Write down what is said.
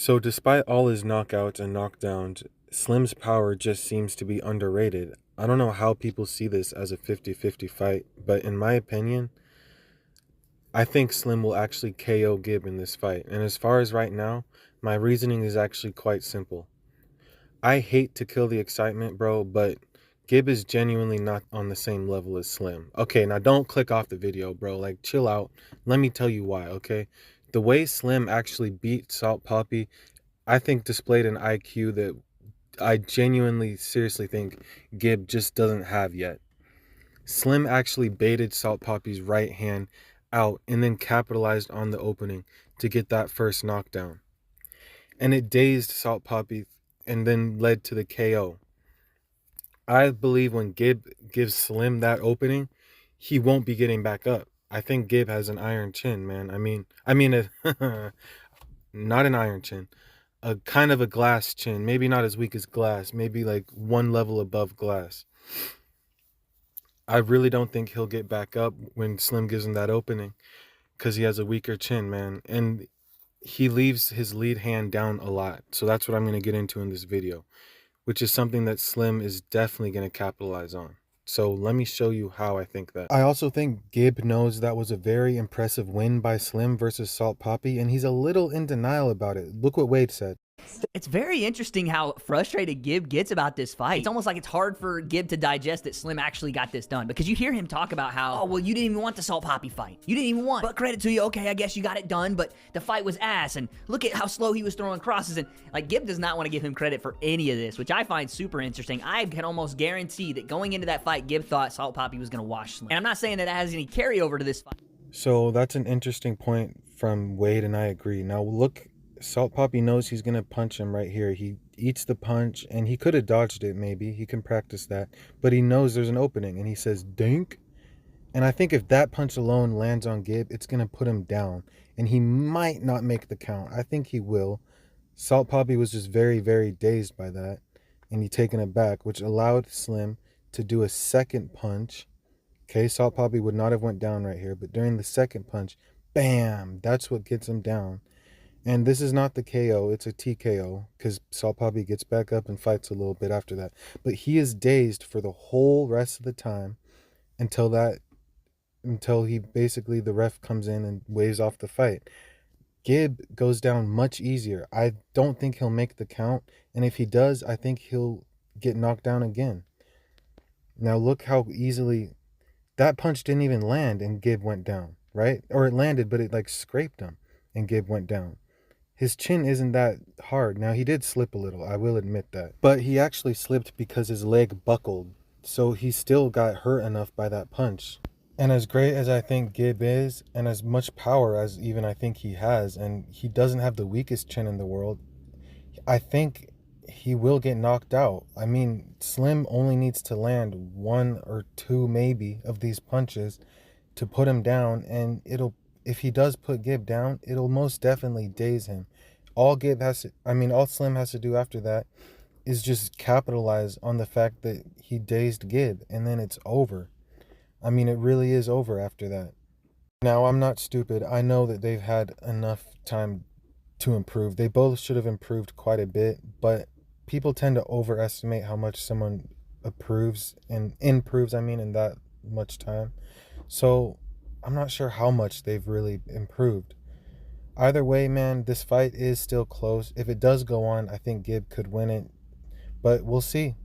So, despite all his knockouts and knockdowns, Slim's power just seems to be underrated. I don't know how people see this as a 50-50 fight, but in my opinion, I think Slim will actually KO Gib in this fight. And as far as right now, my reasoning is actually quite simple. I hate to kill the excitement, bro, but Gib is genuinely not on the same level as Slim. Okay, now don't click off the video, bro. Like, chill out. Let me tell you why, okay? The way Slim actually beat Salt Poppy, I think displayed an IQ that I genuinely, seriously think Gib just doesn't have yet. Slim actually baited Salt Poppy's right hand out and then capitalized on the opening to get that first knockdown. And it dazed Salt Poppy and then led to the KO. I believe when Gib gives Slim that opening, he won't be getting back up. I think Gib has an iron chin, man. Not an iron chin, a kind of a glass chin. Maybe not as weak as glass, maybe like one level above glass. I really don't think he'll get back up when Slim gives him that opening because he has a weaker chin, man. And he leaves his lead hand down a lot. So that's what I'm going to get into in this video, which is something that Slim is definitely going to capitalize on. So let me show you how I think that. I also think Gib knows that was a very impressive win by Slim versus Salt Poppy, and he's a little in denial about it. Look what Wade said. It's very interesting how frustrated Gib gets about this fight. It's almost like it's hard for Gib to digest that Slim actually got this done, because you hear him talk about how, oh, well, you didn't even want the Salt Poppy fight. You didn't even want, but credit to you, okay, I guess you got it done, but the fight was ass, and look at how slow he was throwing crosses, and like Gib does not want to give him credit for any of this, which I find super interesting. I can almost guarantee that going into that fight, Gib thought Salt Poppy was going to wash Slim. And I'm not saying that it has any carryover to this fight. So that's an interesting point from Wade, and I agree. Now look, Salt Poppy knows he's going to punch him right here. He eats the punch, and he could have dodged it maybe. He can practice that. But he knows there's an opening, and he says, dink. And I think if that punch alone lands on Gib, it's going to put him down. And he might not make the count. I think he will. Salt Poppy was just very, very dazed by that. And he taken it back, which allowed Slim to do a second punch. Okay, Salt Poppy would not have went down right here. But during the second punch, bam, that's what gets him down. And this is not the KO, it's a TKO, because Salt Poppy gets back up and fights a little bit after that. But he is dazed for the whole rest of the time until he basically, the ref comes in and waves off the fight. Gib goes down much easier. I don't think he'll make the count, and if he does, I think he'll get knocked down again. Now look how easily that punch didn't even land and Gib went down, right? Or it landed, but it like scraped him and Gib went down. His chin isn't that hard. Now, he did slip a little, I will admit that. But he actually slipped because his leg buckled. So he still got hurt enough by that punch. And as great as I think Gib is, and as much power as even I think he has, and he doesn't have the weakest chin in the world, I think he will get knocked out. I mean, Slim only needs to land one or two maybe of these punches to put him down, and if he does put Gib down, it'll most definitely daze him. All Slim has to do after that is just capitalize on the fact that he dazed Gib, and then it's over. I mean, it really is over after that. Now, I'm not stupid. I know that they've had enough time to improve. They both should have improved quite a bit, but people tend to overestimate how much someone improves in that much time. So I'm not sure how much they've really improved. Either way, man, this fight is still close. If it does go on, I think Gib could win it, but we'll see.